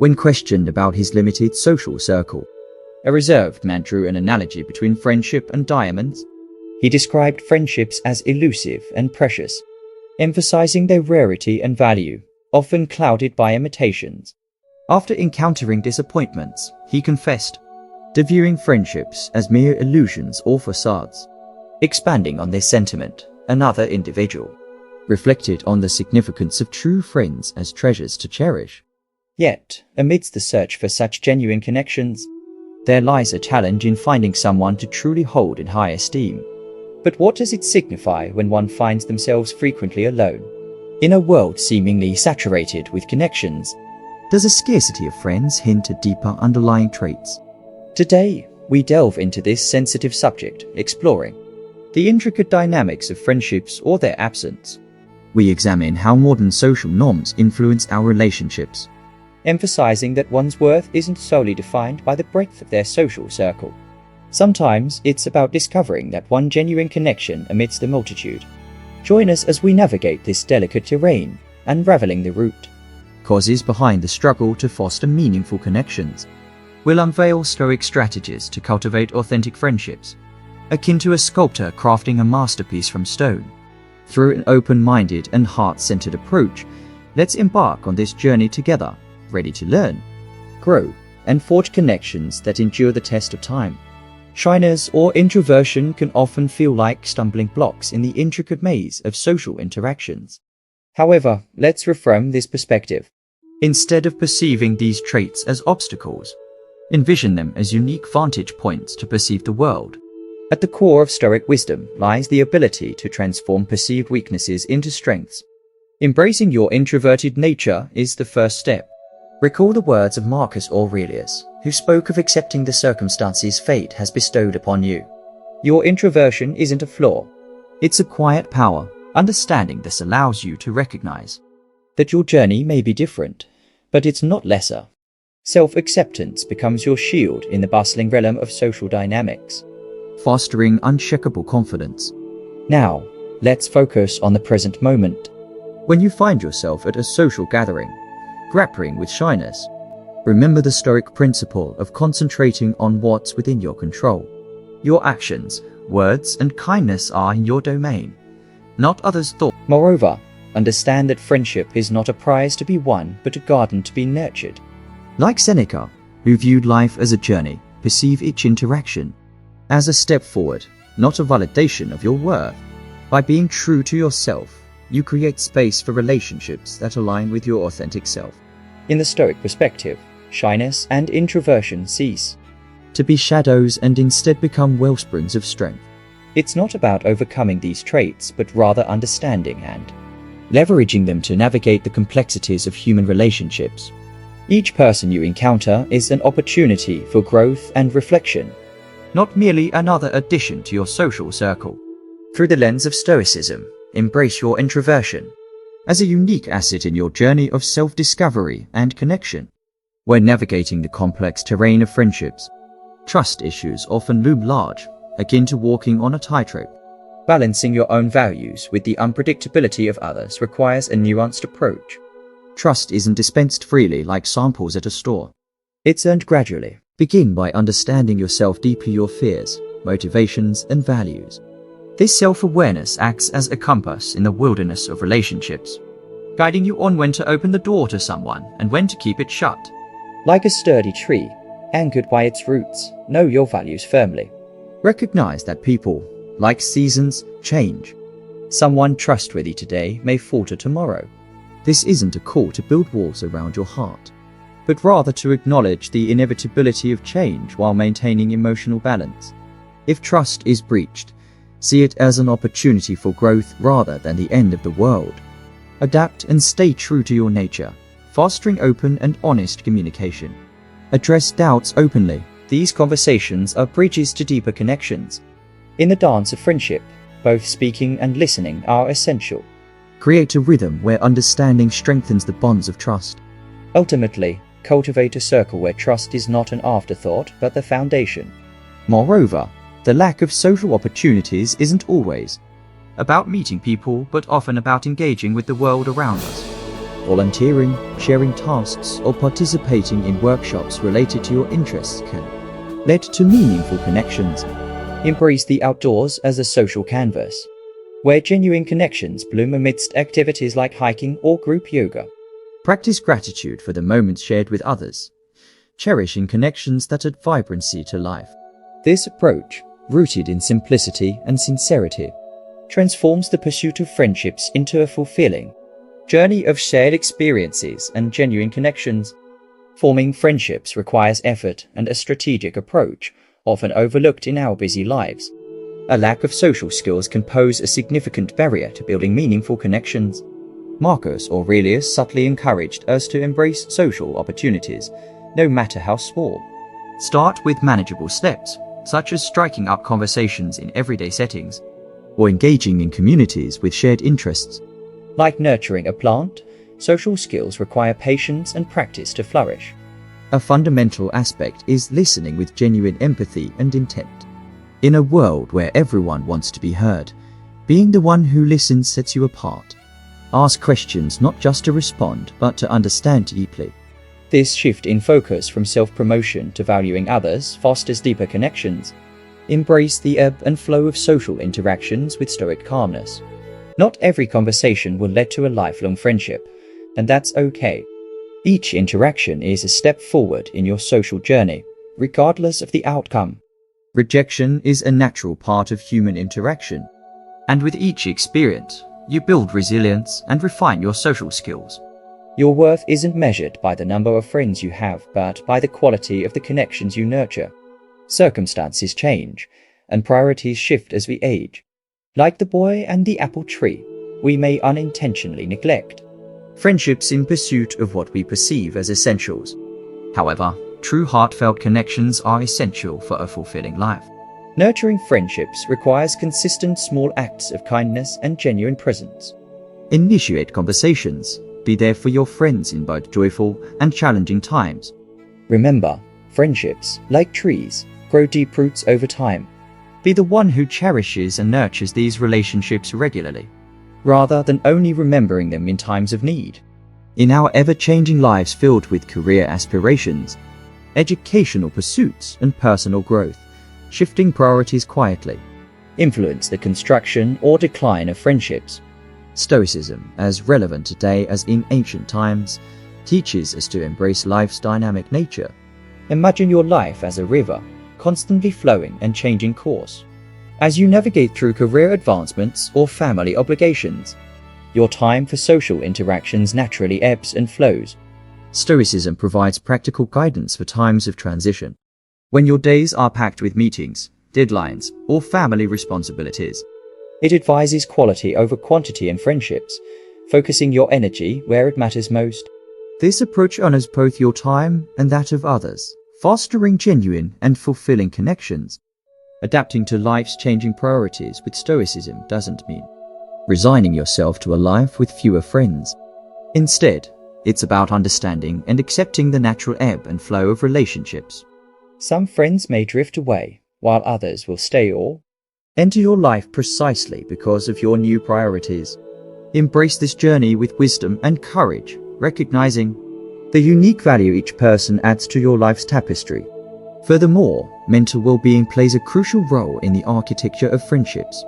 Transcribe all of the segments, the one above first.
When questioned about his limited social circle, a reserved man drew an analogy between friendship and diamonds. He described friendships as elusive and precious, emphasizing their rarity and value, often clouded by imitations. After encountering disappointments, he confessed to viewing friendships as mere illusions or facades. Expanding on this sentiment, another individual reflected on the significance of true friends as treasures to cherish. Yet, amidst the search for such genuine connections, there lies a challenge in finding someone to truly hold in high esteem. But what does it signify when one finds themselves frequently alone? In a world seemingly saturated with connections, does a scarcity of friends hint at deeper underlying traits? Today, we delve into this sensitive subject, exploring the intricate dynamics of friendships or their absence. We examine how modern social norms influence our relationships, emphasizing that one's worth isn't solely defined by the breadth of their social circle. Sometimes it's about discovering that one genuine connection amidst the multitude. Join us as we navigate this delicate terrain, unraveling the root causes behind the struggle to foster meaningful connections. We'll unveil stoic strategies to cultivate authentic friendships, akin to a sculptor crafting a masterpiece from stone. Through an open-minded and heart-centered approach, let's embark on this journey together, ready to learn, grow, and forge connections that endure the test of time. Shyness or introversion can often feel like stumbling blocks in the intricate maze of social interactions. However, let's reframe this perspective. Instead of perceiving these traits as obstacles, envision them as unique vantage points to perceive the world. At the core of Stoic wisdom lies the ability to transform perceived weaknesses into strengths. Embracing your introverted nature is the first step. Recall the words of Marcus Aurelius, who spoke of accepting the circumstances fate has bestowed upon you. Your introversion isn't a flaw. It's a quiet power. Understanding this allows you to recognize that your journey may be different, but it's not lesser. Self-acceptance becomes your shield in the bustling realm of social dynamics, fostering unshakable confidence. Now, let's focus on the present moment. When you find yourself at a social gathering, grappling with shyness, remember the Stoic principle of concentrating on what's within your control. Your actions, words, and kindness are in your domain, not others' thoughts. Moreover, understand that friendship is not a prize to be won, but a garden to be nurtured. Like Seneca, who viewed life as a journey, perceive each interaction as a step forward, not a validation of your worth. By being true to yourself, you create space for relationships that align with your authentic self. In the Stoic perspective, shyness and introversion cease to be shadows and instead become wellsprings of strength. It's not about overcoming these traits, but rather understanding and leveraging them to navigate the complexities of human relationships. Each person you encounter is an opportunity for growth and reflection, not merely another addition to your social circle. Through the lens of Stoicism, embrace your introversion as a unique asset in your journey of self-discovery and connection. When navigating the complex terrain of friendships, trust issues often loom large, akin to walking on a tightrope. Balancing your own values with the unpredictability of others requires a nuanced approach. Trust isn't dispensed freely like samples at a store. It's earned gradually. Begin by understanding yourself deeply, your fears, motivations, and values. This self-awareness acts as a compass in the wilderness of relationships, guiding you on when to open the door to someone and when to keep it shut. Like a sturdy tree, anchored by its roots, know your values firmly. Recognize that people, like seasons, change. Someone trustworthy today may falter tomorrow. This isn't a call to build walls around your heart, but rather to acknowledge the inevitability of change while maintaining emotional balance. If trust is breached, see it as an opportunity for growth rather than the end of the world. Adapt and stay true to your nature, fostering open and honest communication. Address doubts openly. These conversations are bridges to deeper connections. In the dance of friendship, both speaking and listening are essential. Create a rhythm where understanding strengthens the bonds of trust. Ultimately, cultivate a circle where trust is not an afterthought but the foundation. Moreover, the lack of social opportunities isn't always about meeting people, but often about engaging with the world around us. Volunteering, sharing tasks, or participating in workshops related to your interests can lead to meaningful connections. Embrace the outdoors as a social canvas, where genuine connections bloom amidst activities like hiking or group yoga. Practice gratitude for the moments shared with others, cherishing connections that add vibrancy to life. This approach, rooted in simplicity and sincerity, transforms the pursuit of friendships into a fulfilling journey of shared experiences and genuine connections. Forming friendships requires effort and a strategic approach, often overlooked in our busy lives. A lack of social skills can pose a significant barrier to building meaningful connections. Marcus Aurelius subtly encouraged us to embrace social opportunities, no matter how small. Start with manageable steps, such as striking up conversations in everyday settings, or engaging in communities with shared interests. Like nurturing a plant, social skills require patience and practice to flourish. A fundamental aspect is listening with genuine empathy and intent. In a world where everyone wants to be heard, being the one who listens sets you apart. Ask questions not just to respond, but to understand deeply. This shift in focus from self-promotion to valuing others fosters deeper connections. Embrace the ebb and flow of social interactions with stoic calmness. Not every conversation will lead to a lifelong friendship, and that's okay. Each interaction is a step forward in your social journey, regardless of the outcome. Rejection is a natural part of human interaction, and with each experience, you build resilience and refine your social skills. Your worth isn't measured by the number of friends you have, but by the quality of the connections you nurture. Circumstances change, and priorities shift as we age. Like the boy and the apple tree, we may unintentionally neglect friendships in pursuit of what we perceive as essentials. However, true heartfelt connections are essential for a fulfilling life. Nurturing friendships requires consistent small acts of kindness and genuine presence. Initiate conversations. Be there for your friends in both joyful and challenging times. Remember, friendships, like trees, grow deep roots over time. Be the one who cherishes and nurtures these relationships regularly, rather than only remembering them in times of need. In our ever-changing lives filled with career aspirations, educational pursuits, and personal growth, shifting priorities quietly influence the construction or decline of friendships. Stoicism, as relevant today as in ancient times, teaches us to embrace life's dynamic nature. Imagine your life as a river, constantly flowing and changing course. As you navigate through career advancements or family obligations, your time for social interactions naturally ebbs and flows. Stoicism provides practical guidance for times of transition. When your days are packed with meetings, deadlines, or family responsibilities, it advises quality over quantity in friendships, focusing your energy where it matters most. This approach honors both your time and that of others, fostering genuine and fulfilling connections. Adapting to life's changing priorities with stoicism doesn't mean resigning yourself to a life with fewer friends. Instead, it's about understanding and accepting the natural ebb and flow of relationships. Some friends may drift away, while others will stay or enter your life precisely because of your new priorities. Embrace this journey with wisdom and courage, recognizing the unique value each person adds to your life's tapestry. Furthermore, mental well-being plays a crucial role in the architecture of friendships.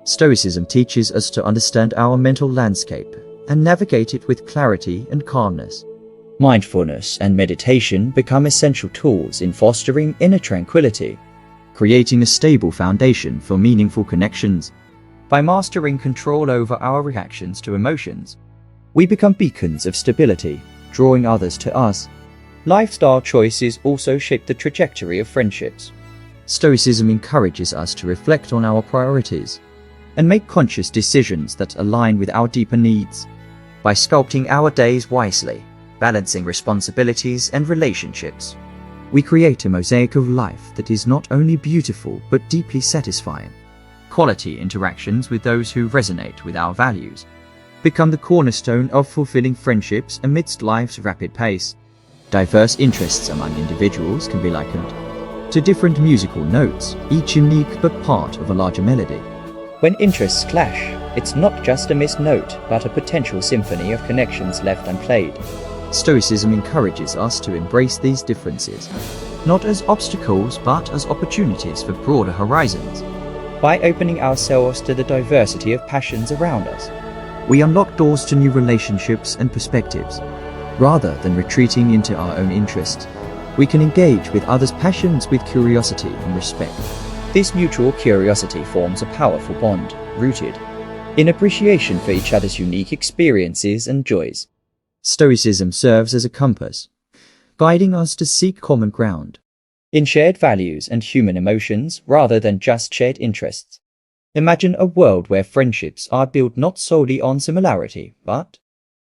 Stoicism teaches us to understand our mental landscape and navigate it with clarity and calmness. Mindfulness and meditation become essential tools in fostering inner tranquility, creating a stable foundation for meaningful connections. By mastering control over our reactions to emotions, we become beacons of stability, drawing others to us. Lifestyle choices also shape the trajectory of friendships. Stoicism encourages us to reflect on our priorities and make conscious decisions that align with our deeper needs. By sculpting our days wisely, balancing responsibilities and relationships, we create a mosaic of life that is not only beautiful but deeply satisfying. Quality interactions with those who resonate with our values become the cornerstone of fulfilling friendships amidst life's rapid pace. Diverse interests among individuals can be likened to different musical notes, each unique but part of a larger melody. When interests clash, It's not just a missed note, but a potential symphony of connections left unplayed. Stoicism encourages us to embrace these differences, not as obstacles but as opportunities for broader horizons. By opening ourselves to the diversity of passions around us, we unlock doors to new relationships and perspectives. Rather than retreating into our own interests, we can engage with others' passions with curiosity and respect. This mutual curiosity forms a powerful bond, rooted in appreciation for each other's unique experiences and joys. Stoicism serves as a compass, guiding us to seek common ground in shared values and human emotions rather than just shared interests. Imagine a world where friendships are built not solely on similarity, but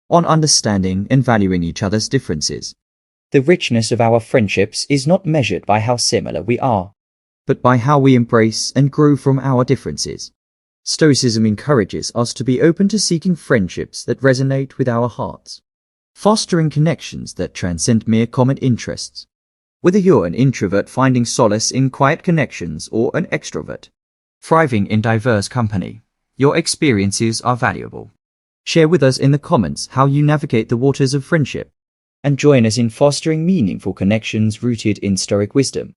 on understanding and valuing each other's differences. The richness of our friendships is not measured by how similar we are, but by how we embrace and grow from our differences. Stoicism encourages us to be open to seeking friendships that resonate with our hearts, fostering connections that transcend mere common interests. Whether you're an introvert finding solace in quiet connections or an extrovert thriving in diverse company, your experiences are valuable. Share with us in the comments how you navigate the waters of friendship, and join us in fostering meaningful connections rooted in Stoic wisdom.